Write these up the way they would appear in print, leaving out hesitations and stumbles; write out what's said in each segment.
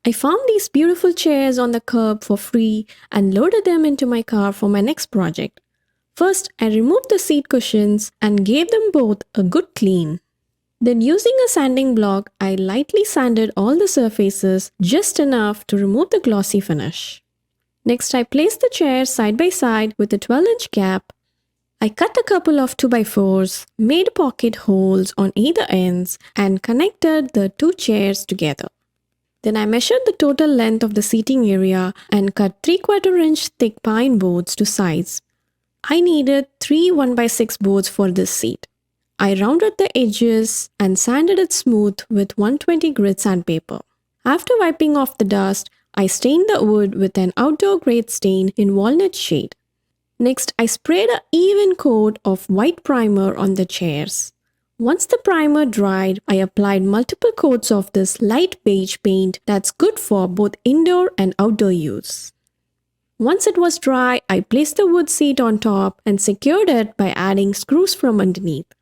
I found these beautiful chairs on the curb for free and loaded them into my car for my next project. First, I removed the seat cushions and gave them both a good clean. Then, using a sanding block, I lightly sanded all the surfaces just enough to remove the glossy finish. Next, I placed the chairs side by side with a 12-inch gap. I cut a couple of 2x4s, made pocket holes on either ends, and connected the two chairs together. Then I measured the total length of the seating area and cut 3/4 inch thick pine boards to size. I needed 3 1x6 boards for this seat. I rounded the edges and sanded it smooth with 120 grit sandpaper. After wiping off the dust, I stained the wood with an outdoor grade stain in walnut shade. Next, I sprayed an even coat of white primer on the chairs. Once the primer dried, I applied multiple coats of this light beige paint that's good for both indoor and outdoor use. Once it was dry, I placed the wood seat on top and secured it by adding screws from underneath.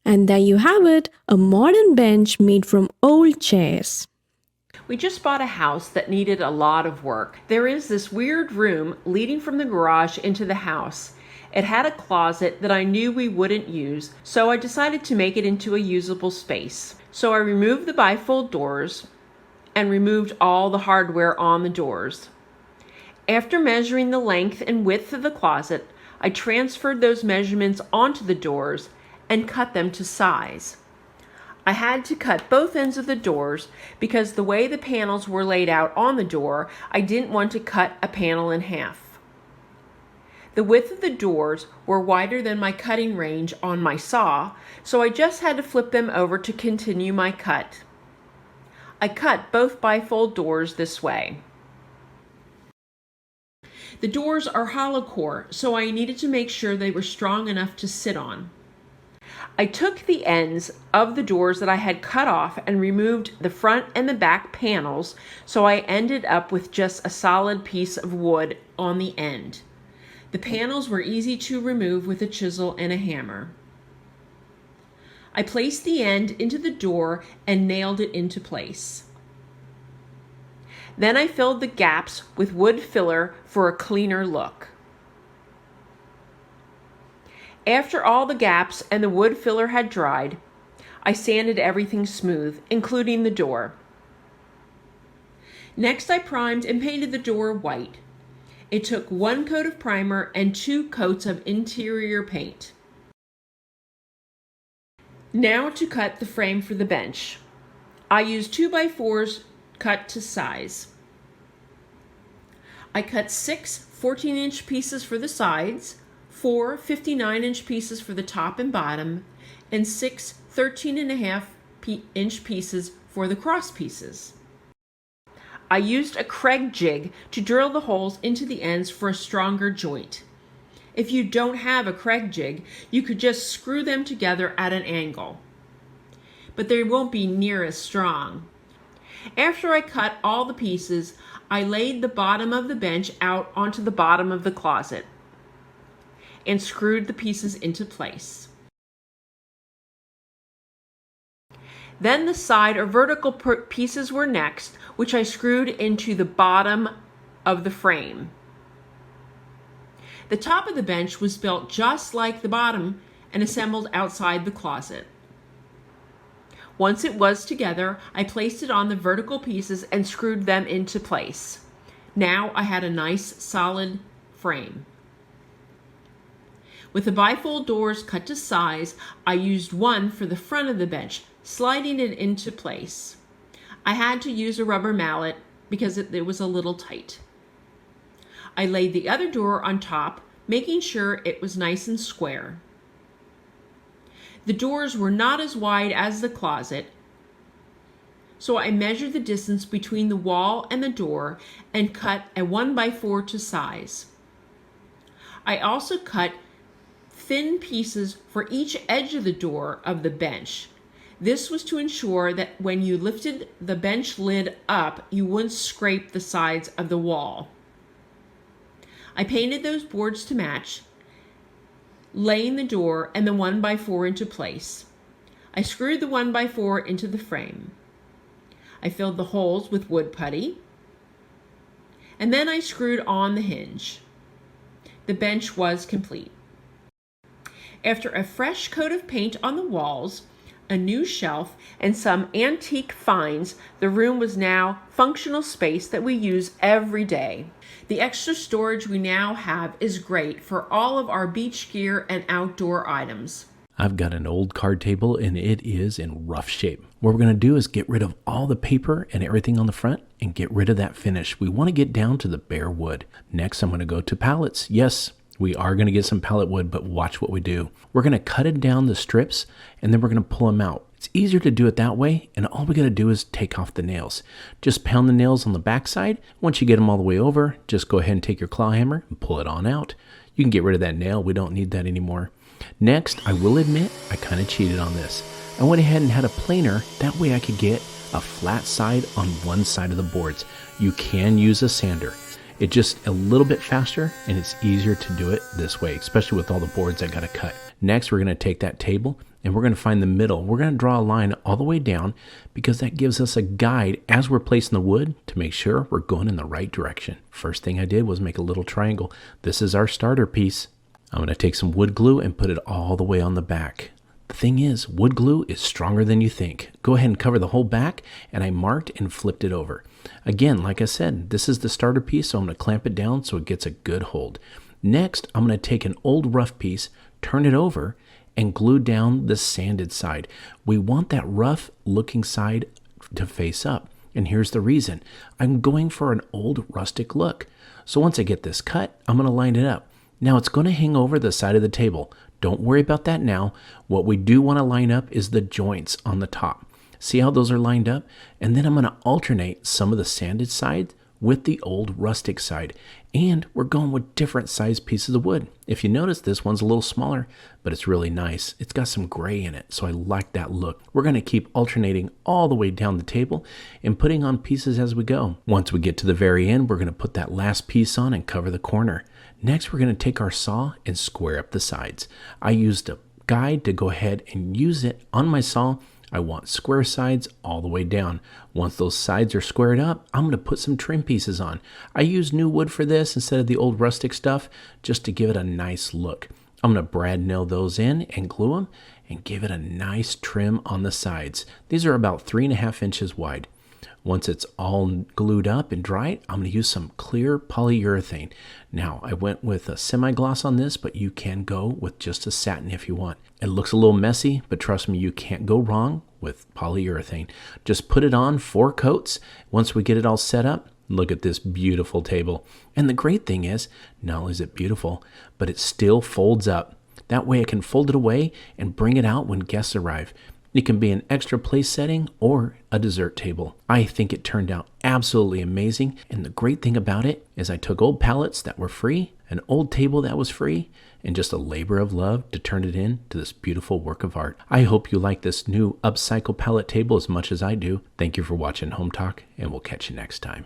And there you have it, a modern bench made from old chairs. We just bought a house that needed a lot of work. There is this weird room leading from the garage into the house. It had a closet that I knew we wouldn't use, so I decided to make it into a usable space. So I removed the bifold doors and removed all the hardware on the doors. After measuring the length and width of the closet, I transferred those measurements onto the doors and cut them to size. I had to cut both ends of the doors because the way the panels were laid out on the door, I didn't want to cut a panel in half. The width of the doors were wider than my cutting range on my saw, so I just had to flip them over to continue my cut. I cut both bifold doors this way. The doors are hollow core, so I needed to make sure they were strong enough to sit on. I took the ends of the doors that I had cut off and removed the front and the back panels, so I ended up with just a solid piece of wood on the end. The panels were easy to remove with a chisel and a hammer. I placed the end into the door and nailed it into place. Then I filled the gaps with wood filler for a cleaner look. After all the gaps and the wood filler had dried, I sanded everything smooth, including the door. Next, I primed and painted the door white. It took 1 coat of primer and 2 coats of interior paint. Now to cut the frame for the bench. I used 2x4s cut to size. I cut 6 14-inch pieces for the sides, 4 59-inch pieces for the top and bottom, and 6 13.5-inch pieces for the cross pieces. I used a Craig jig to drill the holes into the ends for a stronger joint. If you don't have a Craig jig, you could just screw them together at an angle, but they won't be near as strong. After I cut all the pieces, I laid the bottom of the bench out onto the bottom of the closet and screwed the pieces into place. Then the side or vertical pieces were next, which I screwed into the bottom of the frame. The top of the bench was built just like the bottom and assembled outside the closet. Once it was together, I placed it on the vertical pieces and screwed them into place. Now I had a nice solid frame. With the bifold doors cut to size, I used one for the front of the bench, sliding it into place. I had to use a rubber mallet because it was a little tight. I laid the other door on top, making sure it was nice and square. The doors were not as wide as the closet, so I measured the distance between the wall and the door and cut a 1x4 to size. I also cut thin pieces for each edge of the door of the bench. This was to ensure that when you lifted the bench lid up, you wouldn't scrape the sides of the wall. I painted those boards to match, laying the door and the 1x4 into place. I screwed the 1x4 into the frame. I filled the holes with wood putty, and then I screwed on the hinge. The bench was complete. After a fresh coat of paint on the walls, a new shelf, and some antique finds, the room was now functional space that we use every day. The extra storage we now have is great for all of our beach gear and outdoor items. I've got an old card table and it is in rough shape. What we're going to do is get rid of all the paper and everything on the front and get rid of that finish. We want to get down to the bare wood. Next, I'm going to go to pallets. Yes, we are going to get some pallet wood, but watch what we do. We're going to cut it down the strips and then we're going to pull them out. It's easier to do it that way, and all we got to do is take off the nails. Just pound the nails on the backside. Once you get them all the way over, just go ahead and take your claw hammer and pull it on out. You can get rid of that nail. We don't need that anymore. Next, I will admit I kind of cheated on this. I went ahead and had a planer. That way I could get a flat side on one side of the boards. You can use a sander. It's just a little bit faster and it's easier to do it this way, especially with all the boards I got to cut. Next, we're going to take that table and we're going to find the middle. We're going to draw a line all the way down because that gives us a guide as we're placing the wood to make sure we're going in the right direction. First thing I did was make a little triangle. This is our starter piece. I'm going to take some wood glue and put it all the way on the back. The thing is, wood glue is stronger than you think. Go ahead and cover the whole back, and I marked and flipped it over. Again, like I said, this is the starter piece, so I'm going to clamp it down so it gets a good hold. Next, I'm going to take an old rough piece, turn it over, and glue down the sanded side. We want that rough looking side to face up. And here's the reason. I'm going for an old rustic look. So once I get this cut, I'm going to line it up. Now it's going to hang over the side of the table. Don't worry about that now. What we do want to line up is the joints on the top. See how those are lined up? And then I'm going to alternate some of the sanded side with the old rustic side. And we're going with different size pieces of wood. If you notice, this one's a little smaller, but it's really nice. It's got some gray in it, so I like that look. We're going to keep alternating all the way down the table and putting on pieces as we go. Once we get to the very end, we're going to put that last piece on and cover the corner. Next, we're going to take our saw and square up the sides. I used a guide to go ahead and use it on my saw. I want square sides all the way down. Once those sides are squared up, I'm going to put some trim pieces on. I use new wood for this instead of the old rustic stuff just to give it a nice look. I'm going to brad nail those in and glue them and give it a nice trim on the sides. These are about 3.5 inches wide. Once it's all glued up and dried, I'm going to use some clear polyurethane. Now, I went with a semi-gloss on this, but you can go with just a satin if you want. It looks a little messy, but trust me, you can't go wrong with polyurethane. Just put it on 4 coats. Once we get it all set up, look at this beautiful table. And the great thing is, not only is it beautiful, but it still folds up. That way I can fold it away and bring it out when guests arrive. It can be an extra place setting or a dessert table. I think it turned out absolutely amazing. And the great thing about it is I took old pallets that were free, an old table that was free, and just a labor of love to turn it into this beautiful work of art. I hope you like this new upcycle pallet table as much as I do. Thank you for watching Home Talk, and we'll catch you next time.